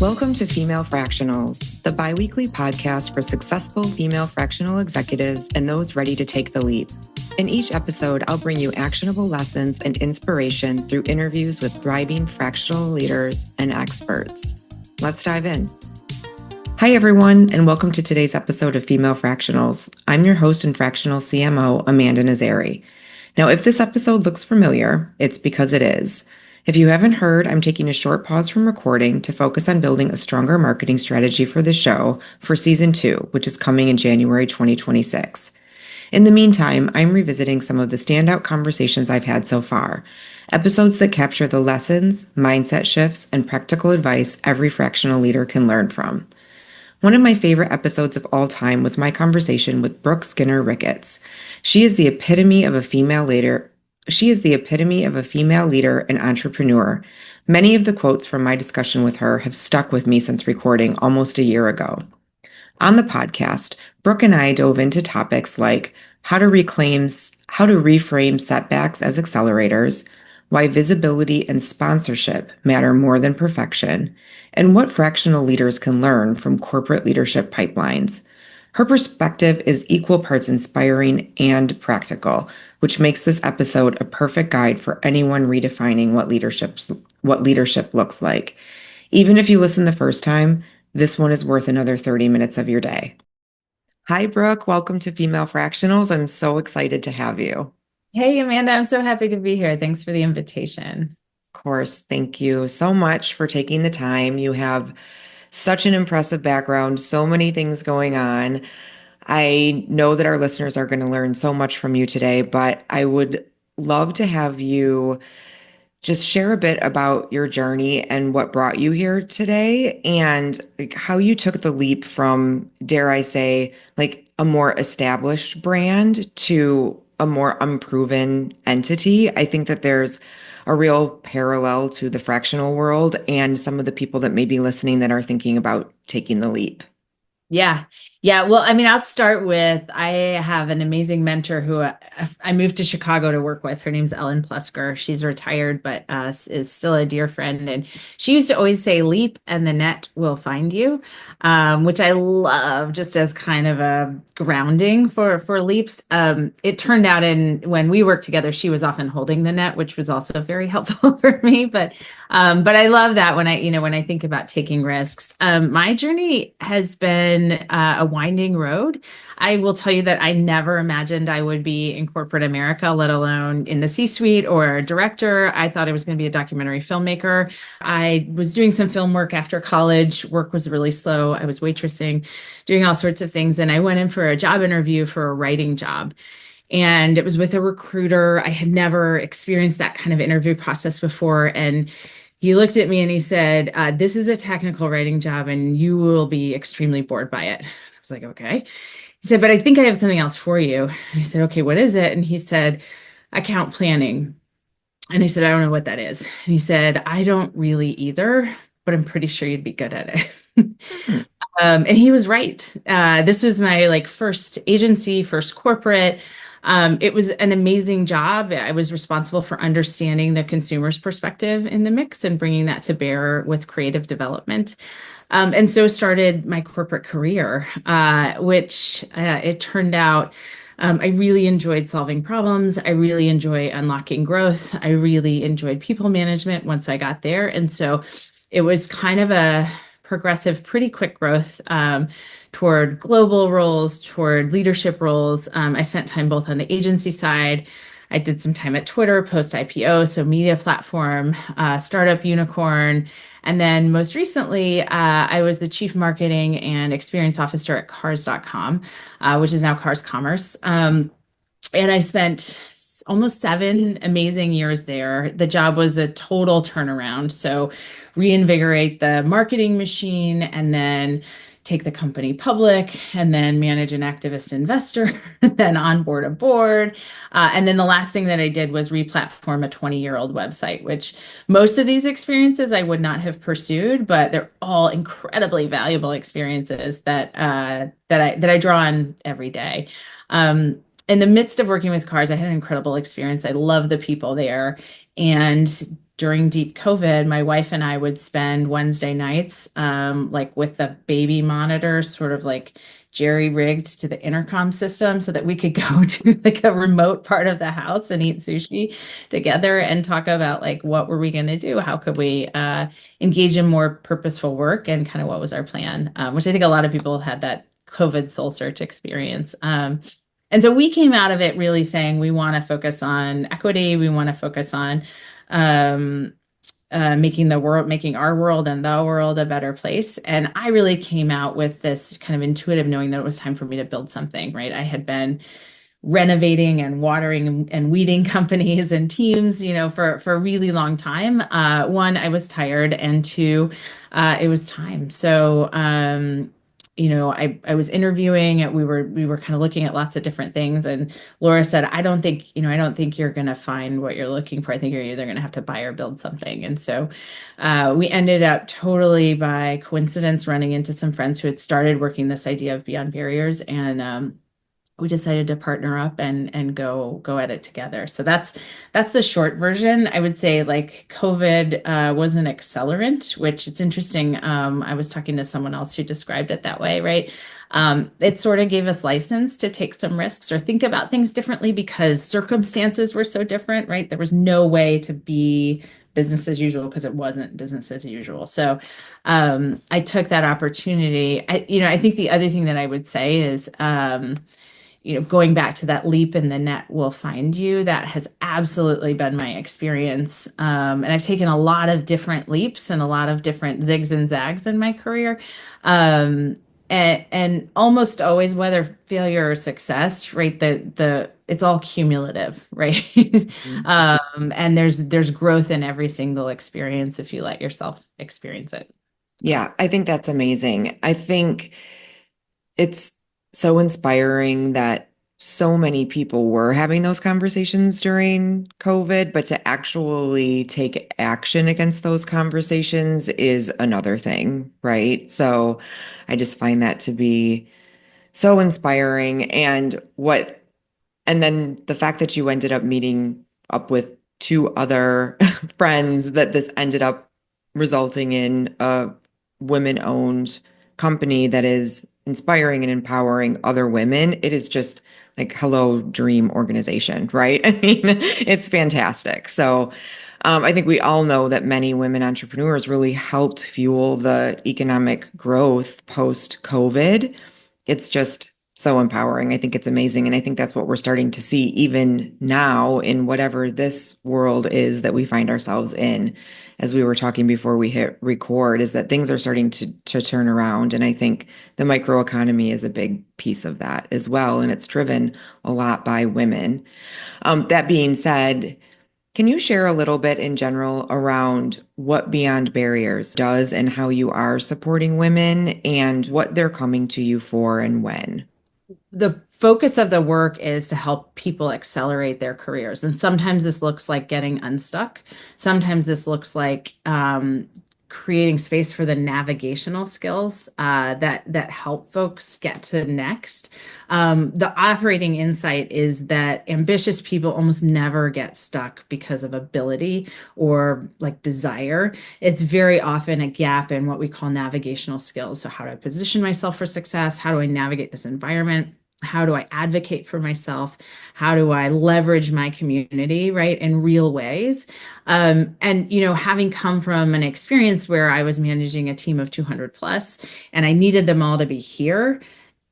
Welcome to Female Fractionals, the biweekly podcast for successful female fractional executives and those ready to take the leap. In each episode, I'll bring you actionable lessons and inspiration through interviews with thriving fractional leaders and experts. Let's dive in. Hi, everyone, and welcome to today's episode of Female Fractionals. I'm your host and fractional CMO, Amanda Nizzere. Now, if this episode looks familiar, it's because it is. If you haven't heard, I'm taking a short pause from recording to focus on building a stronger marketing strategy for the show for season 2, which is coming in January 2026. In the meantime, I'm revisiting some of the standout conversations I've had so far, episodes that capture the lessons, mindset shifts, and practical advice every fractional leader can learn from. One of my favorite episodes of all time was my conversation with Brooke Skinner Ricketts. She is the epitome of a female leader and entrepreneur. Many of the quotes from my discussion with her have stuck with me since recording almost a year ago. On the podcast, Brooke and I dove into topics like how to reframe setbacks as accelerators, why visibility and sponsorship matter more than perfection, and what fractional leaders can learn from corporate leadership pipelines. Her perspective is equal parts inspiring and practical, which makes this episode a perfect guide for anyone redefining what leadership looks like. Even if you listen the first time, this one is worth another 30 minutes of your day. Hi, Brooke. Welcome to Female Fractionals. I'm so excited to have you. Hey, Amanda, I'm so happy to be here. Thanks for the invitation. Of course, thank you so much for taking the time. You have such an impressive background, so many things going on. I know that our listeners are going to learn so much from you today, but I would love to have you just share a bit about your journey and what brought you here today and like how you took the leap from, dare I say, like a more established brand to a more unproven entity. I think that there's a real parallel to the fractional world and some of the people that may be listening that are thinking about taking the leap. Yeah. Well, I'll start with, I have an amazing mentor who I moved to Chicago to work with. Her name's Ellen Plesker. She's retired, but is still a dear friend. And she used to always say, leap and the net will find you, which I love just as kind of a grounding for leaps. It turned out when we worked together, she was often holding the net, which was also very helpful for me. But I love that when I think about taking risks. My journey has been a winding road. I will tell you that I never imagined I would be in corporate America, let alone in the C-suite or a director. I thought I was going to be a documentary filmmaker. I was doing some film work after college. Work was really slow. I was waitressing, doing all sorts of things. And I went in for a job interview for a writing job. And it was with a recruiter. I had never experienced that kind of interview process before. And he looked at me and he said, this is a technical writing job and you will be extremely bored by it. I was like, okay. He said, but I think I have something else for you. And I said, okay, what is it? And he said, account planning. And I said, I don't know what that is. And he said, I don't really either, but I'm pretty sure you'd be good at it. And he was right. This was my first agency, first corporate. It was an amazing job. I was responsible for understanding the consumer's perspective in the mix and bringing that to bear with creative development. And so started my corporate career, which it turned out I really enjoyed solving problems. I really enjoy unlocking growth. I really enjoyed people management once I got there. And so it was kind of a progressive, pretty quick growth toward global roles, toward leadership roles. I spent time both on the agency side. I did some time at Twitter, post-IPO, so media platform, startup unicorn. And then most recently, I was the chief marketing and experience officer at cars.com, which is now Cars Commerce. And I spent almost 7 amazing years there. The job was a total turnaround. So reinvigorate the marketing machine and then take the company public and then manage an activist investor, then onboard a board. And then the last thing that I did was replatform a 20-year-old website, which most of these experiences I would not have pursued, but they're all incredibly valuable experiences that I draw on every day. in the midst of working with cars, I had an incredible experience. I love the people there. And during deep COVID, my wife and I would spend Wednesday nights, like with the baby monitor, sort of like jerry rigged to the intercom system so that we could go to like a remote part of the house and eat sushi together and talk about like what were we going to do? How could we engage in more purposeful work and kind of what was our plan? Which I think a lot of people had that COVID soul search experience. And so we came out of it really saying we want to focus on equity. We want to focus on um, making our world and the world a better place. And I really came out with this kind of intuitive knowing that it was time for me to build something, right? I had been renovating and watering and weeding companies and teams, for a really long time. One, I was tired, and two, it was time. So, I was interviewing. We were kind of looking at lots of different things, and Laura said, I don't think you're going to find what you're looking for. I think you're either going to have to buy or build something. And so, we ended up totally by coincidence running into some friends who had started working this idea of Beyond Barriers, and we decided to partner up and go at it together. So that's the short version. I would say like COVID was an accelerant, which it's interesting. I was talking to someone else who described it that way, right? It sort of gave us license to take some risks or think about things differently because circumstances were so different, right? There was no way to be business as usual because it wasn't business as usual. So I took that opportunity. I think the other thing that I would say is going back to that leap in the net will find you. That has absolutely been my experience. And I've taken a lot of different leaps and a lot of different zigs and zags in my career. And almost always, whether failure or success, right? It's all cumulative, right? And there's growth in every single experience if you let yourself experience it. Yeah, I think that's amazing. I think it's so inspiring that so many people were having those conversations during COVID, but to actually take action against those conversations is another thing, right? So I just find that to be so inspiring. And then the fact that you ended up meeting up with two other friends, that this ended up resulting in a women-owned company that is inspiring and empowering other women. It is just like, hello, dream organization, right? I mean, it's fantastic. So, I think we all know that many women entrepreneurs really helped fuel the economic growth post-COVID. It's just so empowering. I think it's amazing. And I think that's what we're starting to see even now in whatever this world is that we find ourselves in. As we were talking before we hit record, is that things are starting to turn around. And I think the microeconomy is a big piece of that as well. And it's driven a lot by women. That being said, can you share a little bit in general around what Beyond Barriers does and how you are supporting women and what they're coming to you for and when? The focus of the work is to help people accelerate their careers. And sometimes this looks like getting unstuck. Sometimes this looks like creating space for the navigational skills that help folks get to next. The operating insight is that ambitious people almost never get stuck because of ability or like desire. It's very often a gap in what we call navigational skills. So how do I position myself for success? How do I navigate this environment? How do I advocate for myself? How do I leverage my community, right, in real ways? Having come from an experience where I was managing a team of 200 plus, and I needed them all to be here,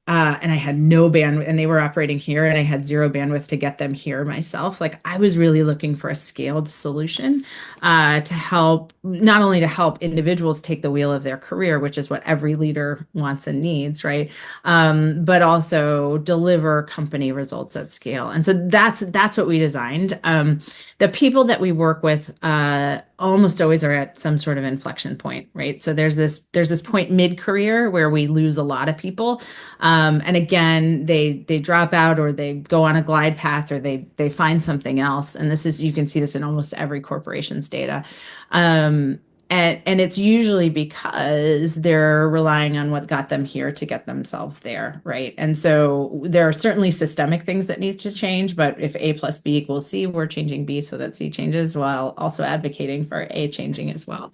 and I had no bandwidth, and they were operating here, and I had zero bandwidth to get them here myself. Like I was really looking for a scaled solution to help, not only to help individuals take the wheel of their career, which is what every leader wants and needs, right? But also deliver company results at scale. And so that's what we designed. The people that we work with almost always are at some sort of inflection point, right? So there's this point mid-career where we lose a lot of people. And again, they drop out or they go on a glide path or they find something else. And you can see this in almost every corporation's data. And it's usually because they're relying on what got them here to get themselves there, right? And so there are certainly systemic things that needs to change, but if A plus B equals C, we're changing B so that C changes while also advocating for A changing as well.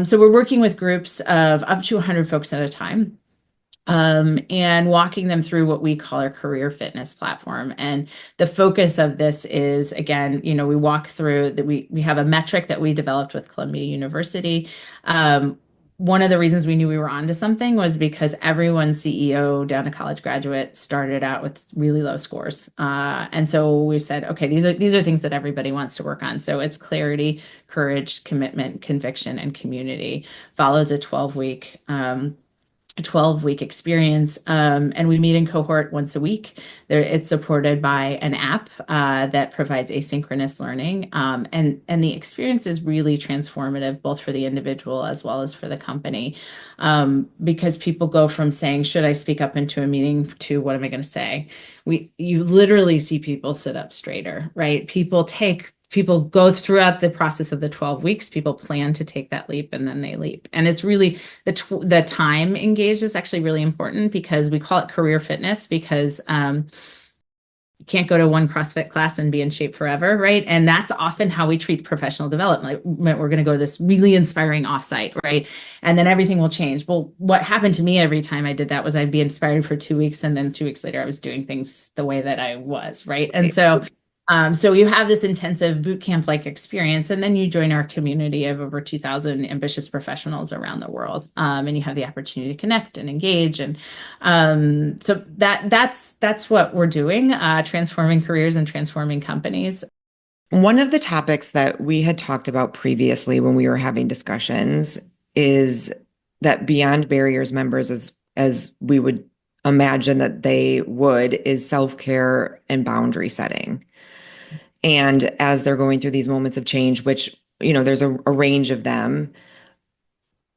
So we're working with groups of up to 100 folks at a time, and walking them through what we call our career fitness platform. And the focus of this is, again, we walk through that we have a metric that we developed with Columbia University. One of the reasons we knew we were onto something was because everyone's CEO down to college graduate started out with really low scores. And so we said, okay, these are things that everybody wants to work on. So it's clarity, courage, commitment, conviction, and community. Follows a 12-week experience, and we meet in cohort once a week. It's supported by an app that provides asynchronous learning, and the experience is really transformative, both for the individual as well as for the company, because people go from saying, "Should I speak up into a meeting?" to "What am I going to say?" You literally see people sit up straighter, right? People go throughout the process of the 12 weeks. People plan to take that leap, and then they leap. And it's really the time engaged is actually really important, because we call it career fitness, because you can't go to one CrossFit class and be in shape forever, right? And that's often how we treat professional development. We're going to go to this really inspiring offsite, right? And then everything will change. Well, what happened to me every time I did that was I'd be inspired for 2 weeks, and then 2 weeks later I was doing things the way that I was, right? And so you have this intensive boot camp like experience, and then you join our community of over 2,000 ambitious professionals around the world, and you have the opportunity to connect and engage. And so that's what we're doing, transforming careers and transforming companies. One of the topics that we had talked about previously when we were having discussions is that Beyond Barriers members, as we would imagine that they would, is self-care and boundary setting. And as they're going through these moments of change, which, there's a range of them,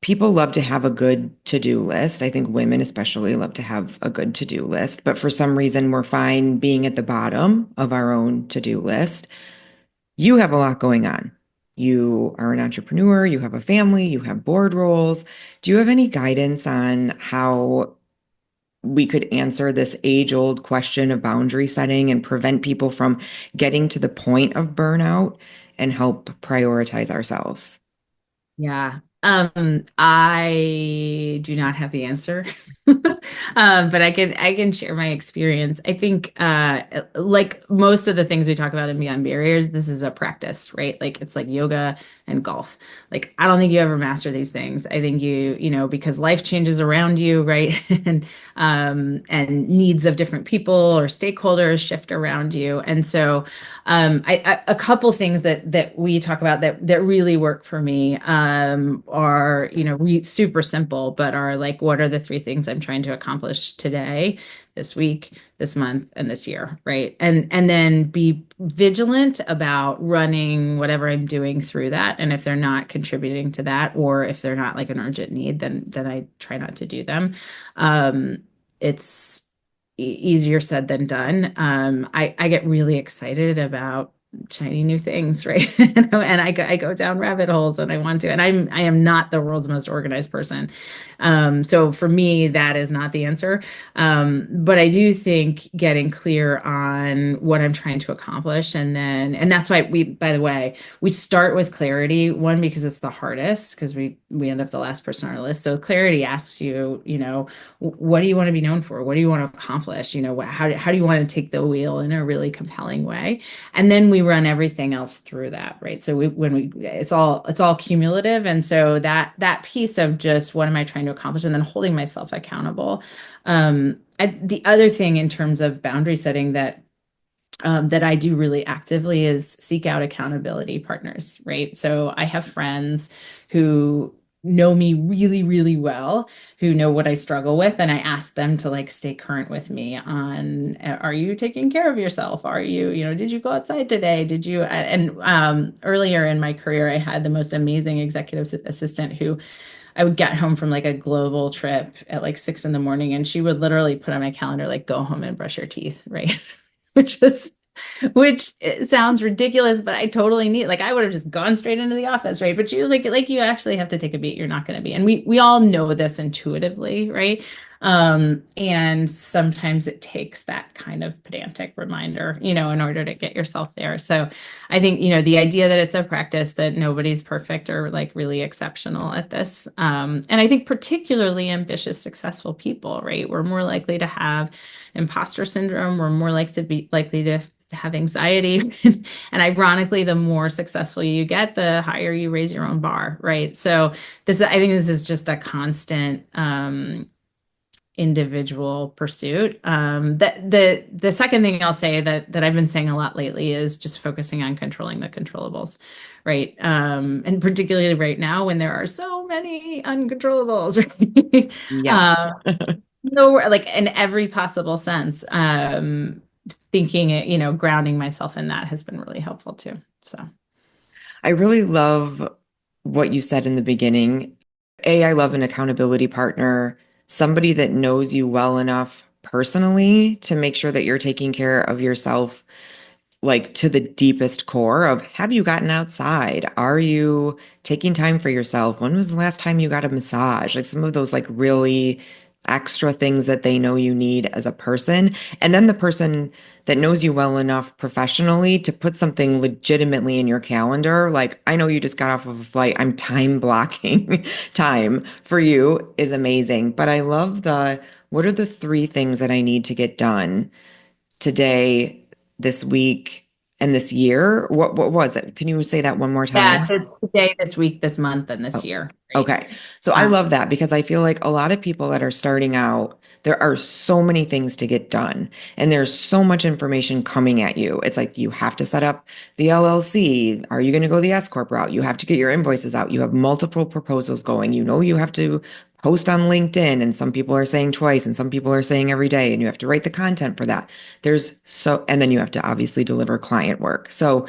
people love to have a good to-do list. I think women especially love to have a good to-do list. But for some reason, we're fine being at the bottom of our own to-do list. You have a lot going on. You are an entrepreneur, you have a family, you have board roles. Do you have any guidance on how we could answer this age-old question of boundary setting and prevent people from getting to the point of burnout and help prioritize ourselves? Yeah. I do not have the answer. But I can share my experience. I think like most of the things we talk about in Beyond Barriers, this is a practice, right? Like it's like yoga and golf. Like I don't think you ever master these things. I think because life changes around you, right? And needs of different people or stakeholders shift around you. And so a couple things that we talk about that really work for me are super simple, but are like, what are the three things I'm trying to accomplish today, this week, this month, and this year, right? And then be vigilant about running whatever I'm doing through that. And if they're not contributing to that, or if they're not like an urgent need, then I try not to do them. It's easier said than done. I get really excited about shiny new things, right? And I go down rabbit holes, and I want to, and I am not the world's most organized person. So for me, that is not the answer. But I do think getting clear on what I'm trying to accomplish, and that's why by the way, we start with clarity. One, because it's the hardest, because we end up the last person on our list. So clarity asks you, what do you want to be known for? What do you want to accomplish? How do you want to take the wheel in a really compelling way? And then we run everything else through that, right? So it's all cumulative. And so that piece of just what am I trying to accomplish, and then holding myself accountable. The other thing in terms of boundary setting that I do really actively is seek out accountability partners, right? So I have friends who know me really, really well, who know what I struggle with. And I ask them to like stay current with me on, are you taking care of yourself? Are you, did you go outside today? Did you, and earlier in my career, I had the most amazing executive assistant who I would get home from like a global trip at like 6 a.m, and she would literally put on my calendar, like, go home and brush your teeth, right? Which was which sounds ridiculous, but I totally need, like, I would have just gone straight into the office, right? But she was like you actually have to take a beat. You're not going to be. And we all know this intuitively, right? And sometimes it takes that kind of pedantic reminder, in order to get yourself there. So I think, the idea that it's a practice, that nobody's perfect or like really exceptional at this. And I think particularly ambitious, successful people, right? We're more likely to have imposter syndrome. We're more likely to have anxiety. And ironically, the more successful you get, the higher you raise your own bar, right? So I think this is just a constant individual pursuit. The second thing I'll say that I've been saying a lot lately is just focusing on controlling the controllables, right? And particularly right now when there are so many uncontrollables, right? Yes. No, like in every possible sense. Thinking it, grounding myself in that has been really helpful too. So I really love what you said in the beginning. I love an accountability partner, somebody that knows you well enough personally to make sure that you're taking care of yourself like to the deepest core of have you gotten outside? Are you taking time for yourself? When was the last time you got a massage? Like some of those like really extra things that they know you need as a person. And then the person that knows you well enough professionally to put something legitimately in your calendar. Like, I know you just got off of a flight. I'm time blocking time for you is amazing. But I love what are the three things that I need to get done today, this week, and this year? What was it? Can you say that one more yeah, time? so today, this week, this month, and this Oh, year, right? okay. So I Um, love that because I feel like a lot of people that are starting out, there are so many things to get done and there's so much information coming at you. It's like you have to set up the LLC. Are you going to go the S corp route? You have to get your invoices out. You have multiple proposals going. You have to post on LinkedIn, and some people are saying twice and some people are saying every day, and you have to write the content for that. And then you have to obviously deliver client work. So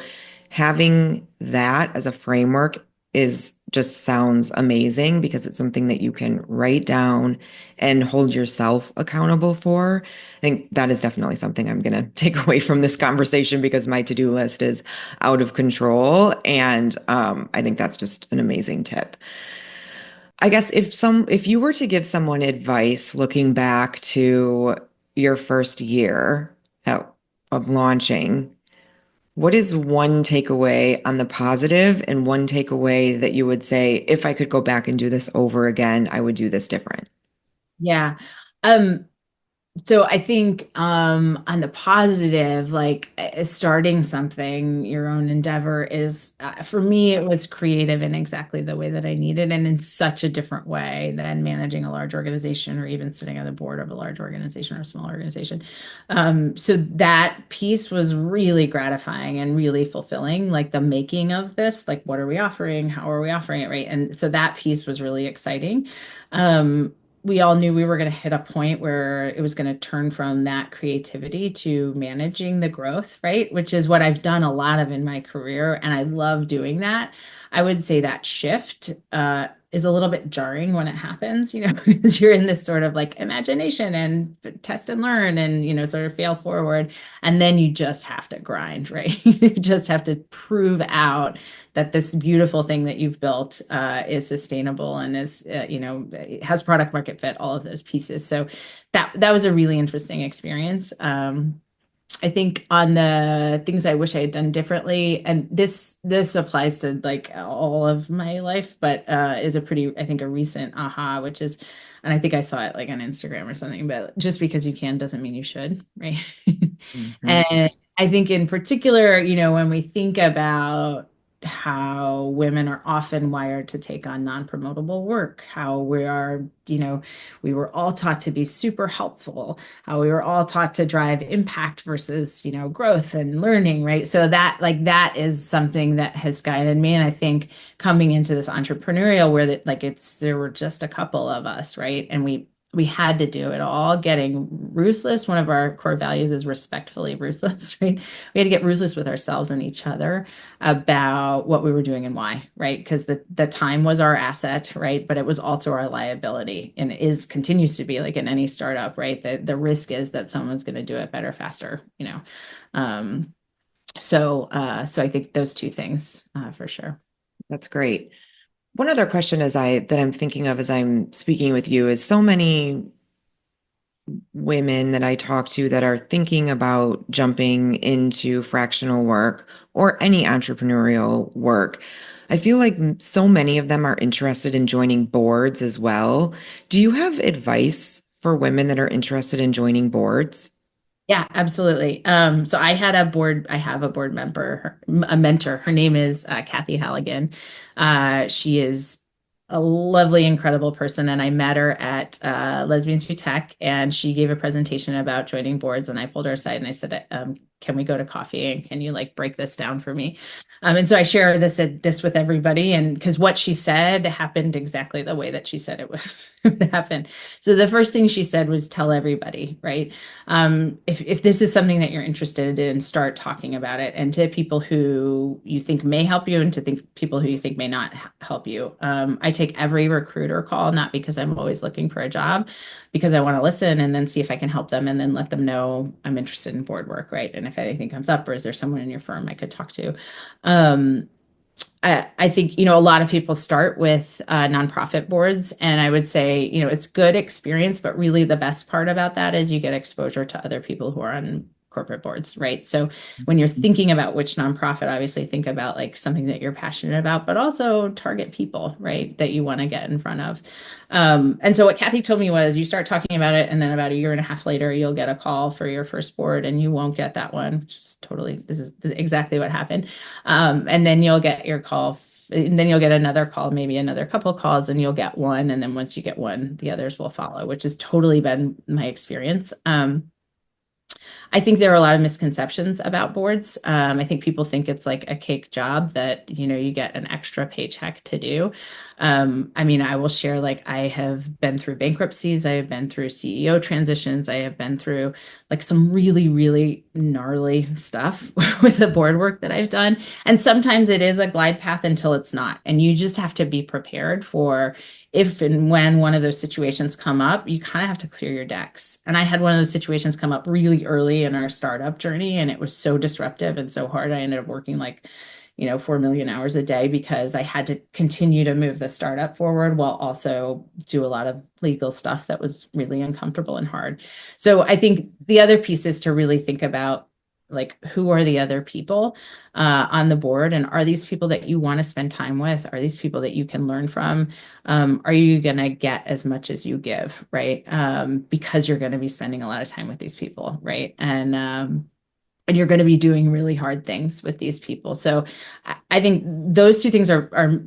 having that as a framework is just sounds amazing because it's something that you can write down and hold yourself accountable for. I think that is definitely something I'm going to take away from this conversation because my to-do list is out of control. And I think that's just an amazing tip. I guess if you were to give someone advice looking back to your first year of launching, what is one takeaway on the positive and one takeaway that you would say, if I could go back and do this over again, I would do this different? yeah. Um, So I think on the positive, like starting something, your own endeavor is for me, it was creative in exactly the way that I needed and in such a different way than managing a large organization or even sitting on the board of a large organization or a small organization. So that piece was really gratifying and really fulfilling, like the making of this, like what are we offering? How are we offering it? Right. And so that piece was really exciting. We all knew we were going to hit a point where it was going to turn from that creativity to managing the growth, right? Which is what I've done a lot of in my career. And I love doing that. I would say that shift is a little bit jarring when it happens, because you're in this sort of like imagination and test and learn and, sort of fail forward. And then you just have to grind, right? You just have to prove out that this beautiful thing that you've built is sustainable and is, has product market fit, all of those pieces. So that was a really interesting experience. I think on the things I wish I had done differently, and this applies to like all of my life, but is I think a recent aha, which is, and I think I saw it like on Instagram or something, but just because you can doesn't mean you should, right? Mhm. And I think in particular, when we think about how women are often wired to take on non-promotable work, how we were all taught to be super helpful, how we were all taught to drive impact versus, growth and learning, right? So that is something that has guided me. And I think coming into this entrepreneurial where there were just a couple of us, right? And we had to do it all, getting ruthless. One of our core values is respectfully ruthless, right? We had to get ruthless with ourselves and each other about what we were doing and why, right? Because the time was our asset, right? But it was also our liability, and is continues to be, like in any startup, right? The risk is that someone's going to do it better, faster, you know. So I think those two things for sure. That's great. One other question that I'm thinking of as I'm speaking with you is so many women that I talk to that are thinking about jumping into fractional work or any entrepreneurial work. I feel like so many of them are interested in joining boards as well. Do you have advice for women that are interested in joining boards? Yeah, absolutely. So I have a board member, a mentor. Her name is Kathy Halligan. She is a lovely, incredible person, and I met her at Lesbians Who Tech, and she gave a presentation about joining boards, and I pulled her aside and I said, "Can we go to coffee and can you like break this down for me?" And so I share this with everybody, and because what she said happened exactly the way that she said it would happen. So the first thing she said was, "Tell everybody," right? If this is something that you're interested in, start talking about it, and to people who you think may help you, and to people who you think may not help you. I take every recruiter call, not because I'm always looking for a job, because I want to listen and then see if I can help them, and then let them know I'm interested in board work, right? And if anything comes up, or is there someone in your firm I could talk to? Um, I think, a lot of people start with nonprofit boards, and I would say, it's good experience, but really the best part about that is you get exposure to other people who are on corporate boards, right? So when you're thinking about which nonprofit, obviously think about like something that you're passionate about, but also target people, right, that you want to get in front of. And so what Kathy told me was, you start talking about it, and then about a year and a half later, you'll get a call for your first board, and you won't get that one, which is this is exactly what happened. And then you'll get your call, and then you'll get another call, maybe another couple calls, and you'll get one. And then once you get one, the others will follow, which has totally been my experience. I think there are a lot of misconceptions about boards. I think people think it's like a cake job that, you get an extra paycheck to do. I mean, I will share, like, I have been through bankruptcies. I have been through CEO transitions. I have been through like some really, really gnarly stuff with the board work that I've done. And sometimes it is a glide path until it's not. And you just have to be prepared for, if and when one of those situations come up, you kind of have to clear your decks. And I had one of those situations come up really early in our startup journey, and it was so disruptive and so hard. I ended up working like, 4 million hours a day, because I had to continue to move the startup forward while also do a lot of legal stuff that was really uncomfortable and hard. So I think the other piece is to really think about, like, who are the other people on the board, and are these people that you want to spend time with? Are these people that you can learn from? Are you going to get as much as you give, right? Because you're going to be spending a lot of time with these people, right? And you're going to be doing really hard things with these people. So I think those two things are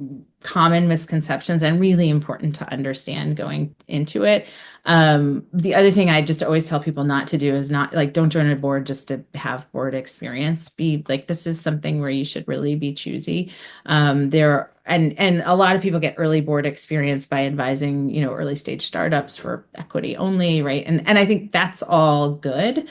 common misconceptions and really important to understand going into it. The other thing I just always tell people not to do is not, like, don't join a board just to have board experience. Be like, this is something where you should really be choosy. And a lot of people get early board experience by advising, early stage startups for equity only, right? And I think that's all good.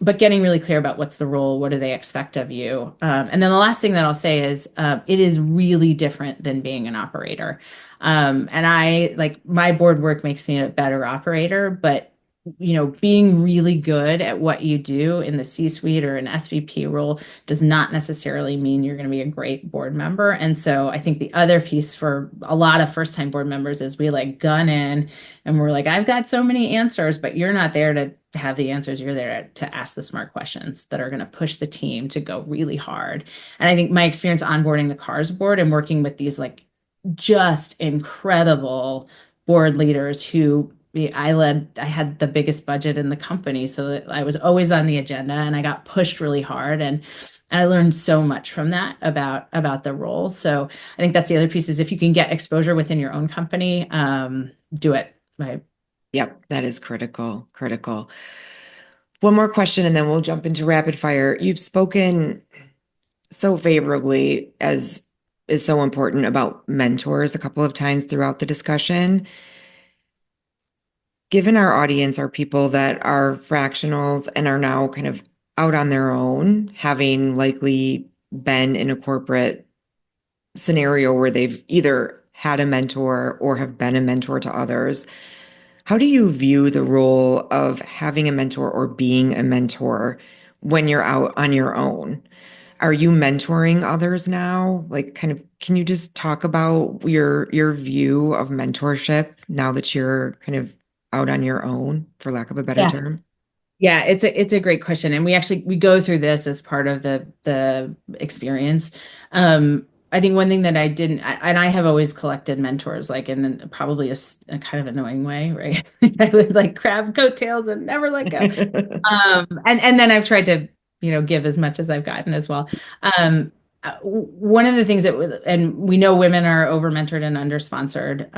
But getting really clear about what's the role, what do they expect of you. And then the last thing that I'll say is, it is really different than being an operator. And I, like, my board work makes me a better operator, but being really good at what you do in the C-suite or an SVP role does not necessarily mean you're going to be a great board member. And so I think the other piece for a lot of first-time board members is we like gun in, and we're like, I've got so many answers, but you're not there to have the answers. You're there to ask the smart questions that are going to push the team to go really hard. And I think my experience onboarding the CARS board and working with these like just incredible board leaders who I had the biggest budget in the company, so that I was always on the agenda, and I got pushed really hard, and I learned so much from that about the role. So I think that's the other piece, is if you can get exposure within your own company, do it, right? Yep, that is critical. Critical. One more question, and then we'll jump into rapid fire. You've spoken so favorably, as is so important, about mentors a couple of times throughout the discussion. given our audience are people that are fractionals and are now kind of out on their own, having likely been in a corporate scenario where they've either had a mentor or have been a mentor to others, how do you view the role of having a mentor or being a mentor when you're out on your own? Are you mentoring others now? Like, kind of, can you just talk about your view of mentorship now that you're kind of out on your own, for lack of a better Yeah. term? Yeah, it's a great question, and we go through this as part of the experience. I think one thing that and I have always collected mentors, like in probably a kind of annoying way, right? I would like grab coattails and never let go. And then I've tried to, give as much as I've gotten as well. One of the things and we know women are over mentored and under sponsored.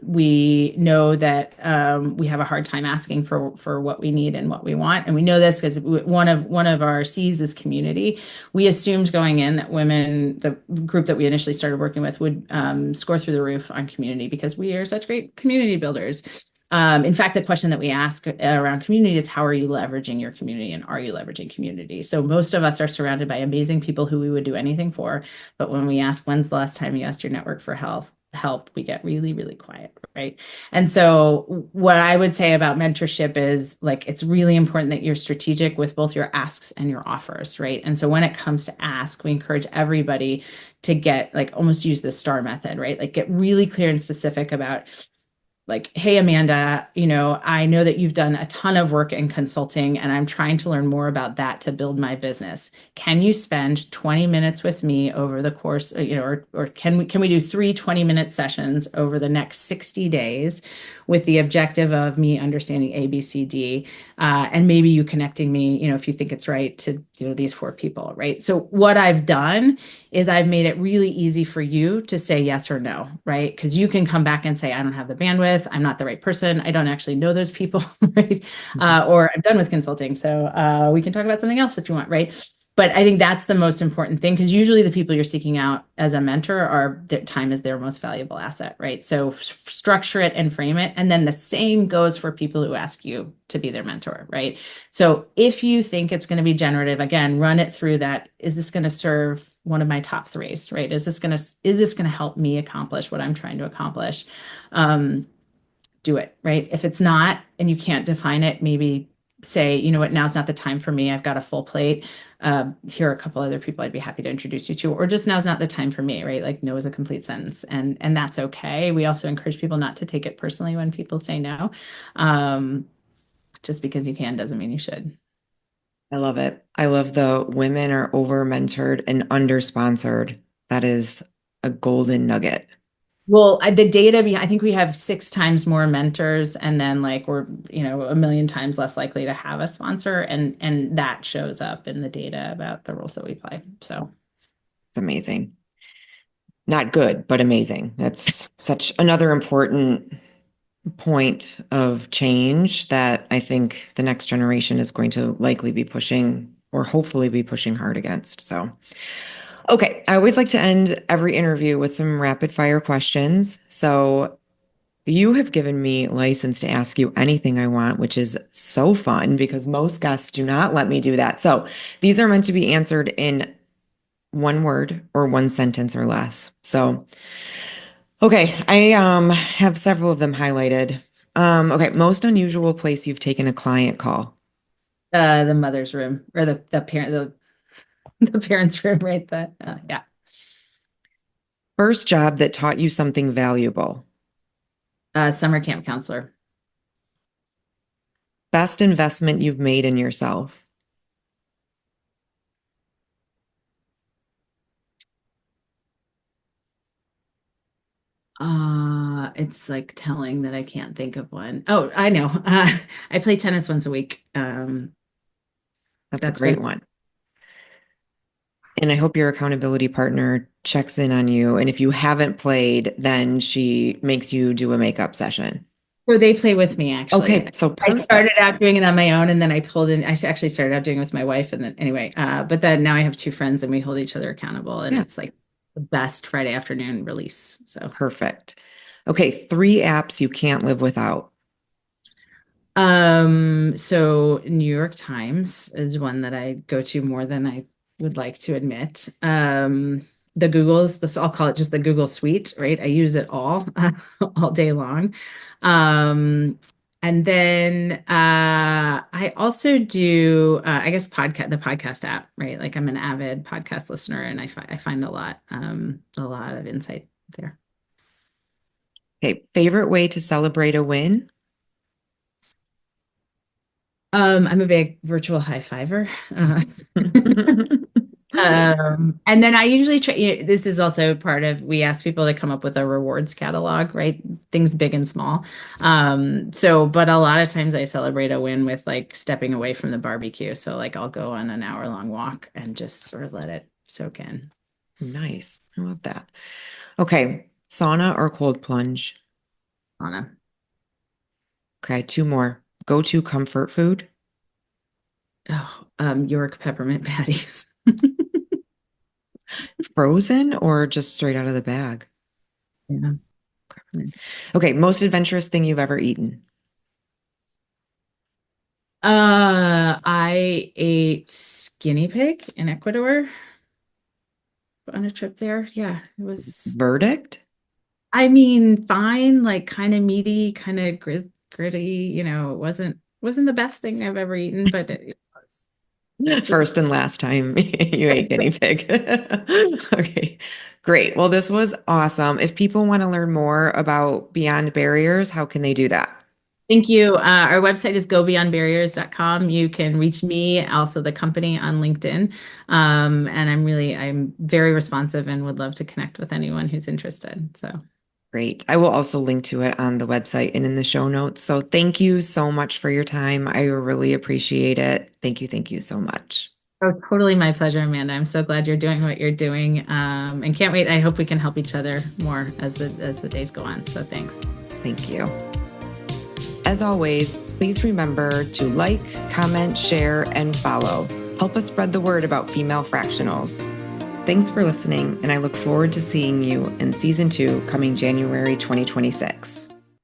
We know that we have a hard time asking for what we need and what we want, and we know this because one of our C's is community. We assumed going in that women, the group that we initially started working with, would score through the roof on community because we are such great community builders. In fact, the question that we ask around community is, how are you leveraging your community, and are you leveraging community? So most of us are surrounded by amazing people who we would do anything for. But when we ask, when's the last time you asked your network for help, we get really, really quiet, right? And so what I would say about mentorship is, like, it's really important that you're strategic with both your asks and your offers, right? And so when it comes to ask, we encourage everybody to get, like, almost use the STAR method, right? Like, get really clear and specific about, like, hey, Amanda, I know that you've done a ton of work in consulting, and I'm trying to learn more about that to build my business. Can you spend 20 minutes with me over the course, or can we do 3 20-minute sessions over the next 60 days with the objective of me understanding A, B, C, D, and maybe you connecting me, if you think it's right, to, these 4 people, right? So what I've done is I've made it really easy for you to say yes or no, right? Because you can come back and say, I don't have the bandwidth, I'm not the right person, I don't actually know those people, right? Or I'm done with consulting, so we can talk about something else if you want, right? But I think that's the most important thing, because usually the people you're seeking out as a mentor, their time is their most valuable asset, right? So structure it and frame it. And then the same goes for people who ask you to be their mentor, right? So if you think it's going to be generative, again, run it through that. Is this going to serve one of my top threes, right? Is this going to help me accomplish what I'm trying to accomplish? Do it, right? If it's not, and you can't define it, maybe say, you know what, now's not the time for me. I've got a full plate. Here are a couple other people I'd be happy to introduce you to, or just now's not the time for me, right? Like, no is a complete sentence, and that's okay. We also encourage people not to take it personally when people say no. Just because you can doesn't mean you should. I love it. I love the women are over mentored and under sponsored. That is a golden nugget. Well, the data, I think we have 6 times more mentors, and then, like, we're, a million times less likely to have a sponsor, and that shows up in the data about the roles that we play. So It's amazing. Not good, but amazing. That's such another important point of change that I think the next generation is going to likely be pushing, or hopefully be pushing hard against. So, okay, I always like to end every interview with some rapid fire questions. So, you have given me license to ask you anything I want, which is so fun because most guests do not let me do that. So, these are meant to be answered in one word or one sentence or less. So, okay, I have several of them highlighted. Okay, most unusual place you've taken a client call. the mother's room, or the parent, the parents' room, right? Yeah. First job that taught you something valuable. Summer camp counselor. Best investment you've made in yourself. It's like telling that I can't think of one. Oh, I know. I play tennis once a week. That's a That's been great one. And I hope your accountability partner checks in on you. And if you haven't played, then she makes you do a makeup session. So they play with me, Okay, actually. so I perfect. started out doing it on my own, and then I pulled in. I actually started out doing it with my wife, and then anyway. But then now I have 2 friends, and we hold each other accountable, and Yeah, it's like the best Friday afternoon release. So perfect. Okay, 3 apps you can't live without. So New York Times is one that I go to more than I would like to admit. The Google's this I'll call it just the Google Suite, right? I use it all all day long. Um, and then I also do I guess the podcast app, right? Like I'm an avid podcast listener and I find a lot of insight there. Okay, favorite way to celebrate a win? I'm a big virtual high fiver. And then I usually try, this is also part of, we ask people to come up with a rewards catalog, right? Things big and small. But a lot of times I celebrate a win with like stepping away from the barbecue. So like I'll go on an hour-long walk and just sort of let it soak in. Nice. I love that. Okay, sauna or cold plunge? Anna. Okay, two more. Go-to comfort food? Oh, York peppermint patties. Frozen or just straight out of the bag? Yeah. Okay, most adventurous thing you've ever eaten? I ate guinea pig in Ecuador on a trip there. Yeah, it was, Verdict? I mean, fine, like kind of meaty, kind of gritty, it wasn't the best thing I've ever eaten, but it was. First and last time you ate guinea pig. Okay, great. Well, this was awesome. If people want to learn more about Beyond Barriers, how can they do that? Thank you. Our website is gobeyondbarriers.com. You can reach me, also the company on LinkedIn. And I'm very responsive and would love to connect with anyone who's interested. So. Great. I will also link to it on the website and in the show notes. So thank you so much for your time. I really appreciate it. Thank you. Thank you so much. Oh, totally my pleasure, Amanda. I'm so glad you're doing what you're doing, and can't wait. I hope we can help each other more as the days go on. So thanks. Thank you. As always, please remember to like, comment, share, and follow. Help us spread the word about female fractionals. Thanks for listening, and I look forward to seeing you in season 2 coming January 2026.